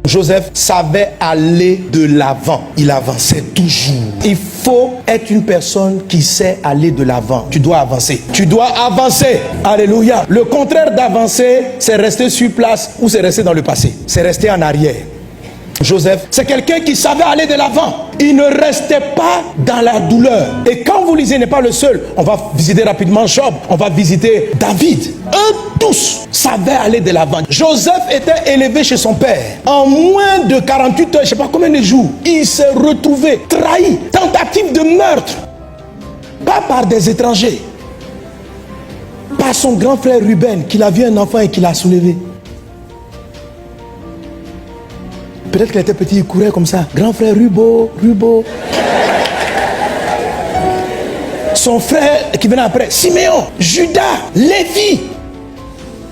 Joseph savait aller de l'avant. Il avançait toujours. Il faut être une personne qui sait aller de l'avant. Tu dois avancer. Tu dois avancer. Alléluia. Le contraire d'avancer, c'est rester sur place ou c'est rester dans le passé. C'est rester en arrière. Joseph, c'est quelqu'un qui savait aller de l'avant. Il ne restait pas dans la douleur. Et quand vous lisez, il n'est pas le seul. On va visiter rapidement Job. On va visiter David. Eux tous savaient aller de l'avant. Joseph était élevé chez son père. En moins de 48 heures, je ne sais pas combien de jours, il s'est retrouvé trahi. Tentative de meurtre. Pas par des étrangers. Par son grand frère Ruben, qui a vu un enfant et qui l'a soulevé. Peut-être qu'il était petit, il courait comme ça. Grand frère Rubo. Son frère qui venait après, Siméon, Judas, Lévi.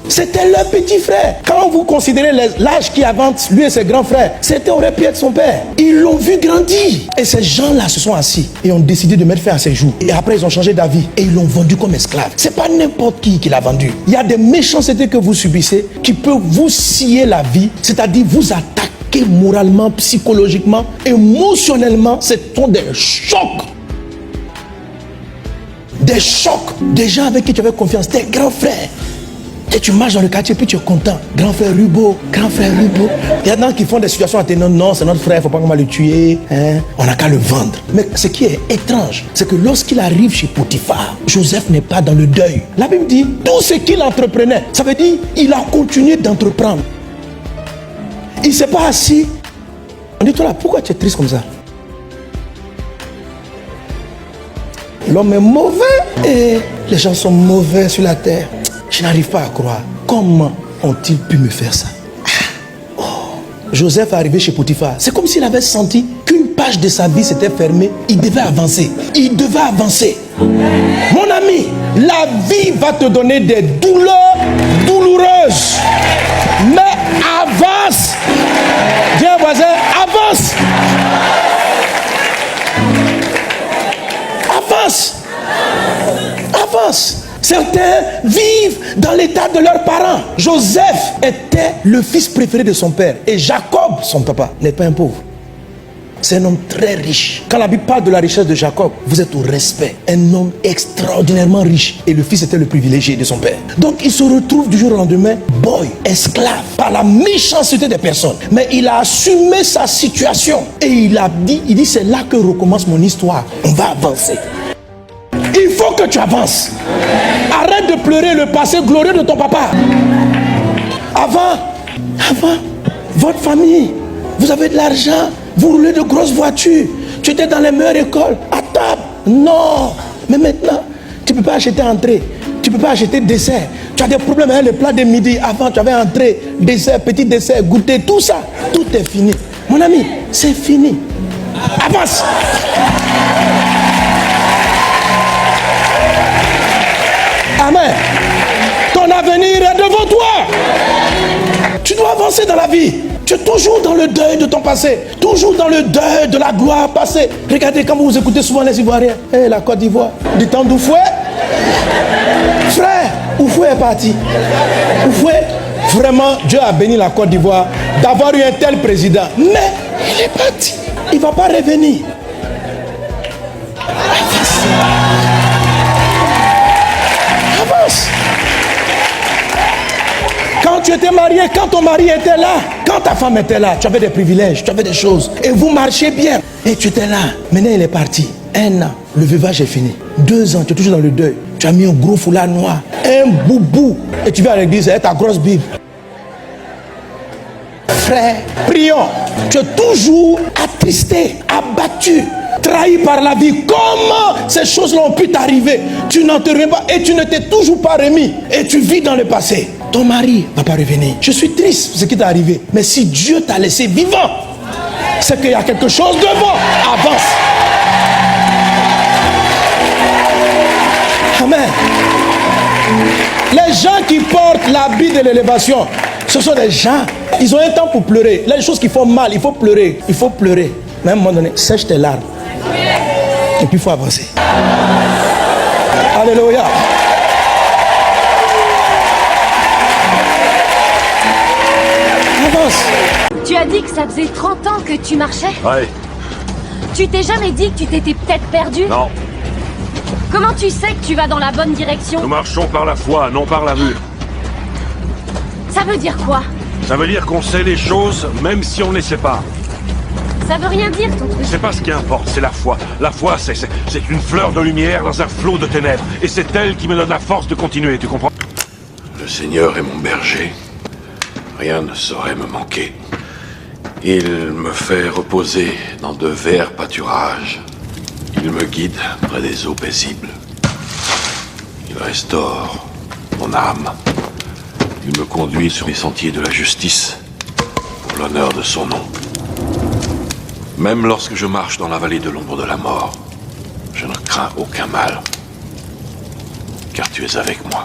C'était leur petit frère. Quand vous considérez l'âge qui avance, lui et ses grands frères, c'était aurait pu être son père. Ils l'ont vu grandir. Et ces gens-là se sont assis et ont décidé de mettre fin à ses jours. Et après, ils ont changé d'avis et ils l'ont vendu comme esclave. C'est pas n'importe qui l'a vendu. Il y a des méchancetés que vous subissez qui peuvent vous scier la vie, c'est-à-dire vous attaquer moralement, psychologiquement, émotionnellement. Ce sont des chocs. Des chocs. Des gens avec qui tu avais confiance, tes grands frères. Et tu marches dans le quartier, puis tu es content. Grand frère Rubo. Il y en a qui font des situations atténuantes. Non, c'est notre frère, il ne faut pas qu'on va le tuer. On n'a qu'à le vendre. Mais ce qui est étrange, c'est que lorsqu'il arrive chez Potiphar, Joseph n'est pas dans le deuil. La Bible dit, tout ce qu'il entreprenait, ça veut dire qu'il a continué d'entreprendre. Il ne s'est pas assis. On dit, toi là, pourquoi tu es triste comme ça? L'homme est mauvais et les gens sont mauvais sur la terre. Je n'arrive pas à croire. Comment ont-ils pu me faire ça? Joseph est arrivé chez Potiphar. C'est comme s'il avait senti qu'une page de sa vie s'était fermée. Il devait avancer. Mon ami, la vie va te donner des douleurs douloureuses. Mais avance. Dis à un voisin, avance. Avance. Certains vivent dans l'état de leurs parents. Joseph était le fils préféré de son père. Et Jacob, son papa, n'est pas un pauvre. C'est un homme très riche. Quand la Bible parle de la richesse de Jacob, vous êtes au respect. Un homme extraordinairement riche. Et le fils était le privilégié de son père. Donc il se retrouve du jour au lendemain, boy, esclave, par la méchanceté des personnes. Mais il a assumé sa situation. Et il dit, c'est là que recommence mon histoire. On va avancer. Il faut que tu avances. Arrête de pleurer le passé glorieux de ton papa. Avant, votre famille, vous avez de l'argent, vous roulez de grosses voitures, tu étais dans les meilleures écoles, à table. Non. Mais maintenant, tu ne peux pas acheter entrée, tu ne peux pas acheter dessert. Tu as des problèmes avec les plats de midi. Avant, tu avais entrée, dessert, petit dessert, goûter, tout ça. Tout est fini. Mon ami, c'est fini. Avance. Amen. Ton avenir est devant toi. Tu dois avancer dans la vie. Tu es toujours dans le deuil de ton passé. Toujours dans le deuil de la gloire passée. Regardez quand vous écoutez souvent les Ivoiriens. La Côte d'Ivoire. Du temps d'Oufoué. Frère, Oufoué est parti. Oufoué, vraiment, Dieu a béni la Côte d'Ivoire d'avoir eu un tel président. Mais il est parti. Il ne va pas revenir. Avance. Quand tu étais marié, quand ton mari était là, quand ta femme était là, tu avais des privilèges, tu avais des choses. Et vous marchiez bien. Et tu étais là. Maintenant, il est parti. 1 an, le veuvage est fini. 2 ans, tu es toujours dans le deuil. Tu as mis un gros foulard noir, un boubou. Et tu vas à l'église avec ta grosse Bible. Frère, prions. Tu es toujours attristé, abattu, trahi par la vie. Comment ces choses-là ont pu t'arriver? Tu n'en te remets pas et tu ne t'es toujours pas remis. Et tu vis dans le passé. Ton mari ne va pas revenir. Je suis triste pour ce qui t'est arrivé. Mais si Dieu t'a laissé vivant, c'est qu'il y a quelque chose devant. Avance. Amen. Les gens qui portent l'habit de l'élévation, ce sont des gens, ils ont un temps pour pleurer. Les choses qui font mal, il faut pleurer. Il faut pleurer. Mais à un moment donné, sèche tes larmes. Et puis il faut avancer. Alléluia. Avance. Tu as dit que ça faisait 30 ans que tu marchais? Ouais. Tu t'es jamais dit que tu t'étais peut-être perdu? Non. Comment tu sais que tu vas dans la bonne direction? Nous marchons par la foi, non par la vue. Ça veut dire quoi? Ça veut dire qu'on sait les choses, même si on ne les sait pas. Ça veut rien dire ton truc. C'est pas ce qui importe, c'est la foi. La foi, c'est une fleur de lumière dans un flot de ténèbres. Et c'est elle qui me donne la force de continuer, tu comprends? Le Seigneur est mon berger. Rien ne saurait me manquer. Il me fait reposer dans de verts pâturages. Il me guide près des eaux paisibles. Il restaure mon âme. Il me conduit sur les sentiers de la justice pour l'honneur de son nom. Même lorsque je marche dans la vallée de l'ombre de la mort, je ne crains aucun mal, car tu es avec moi.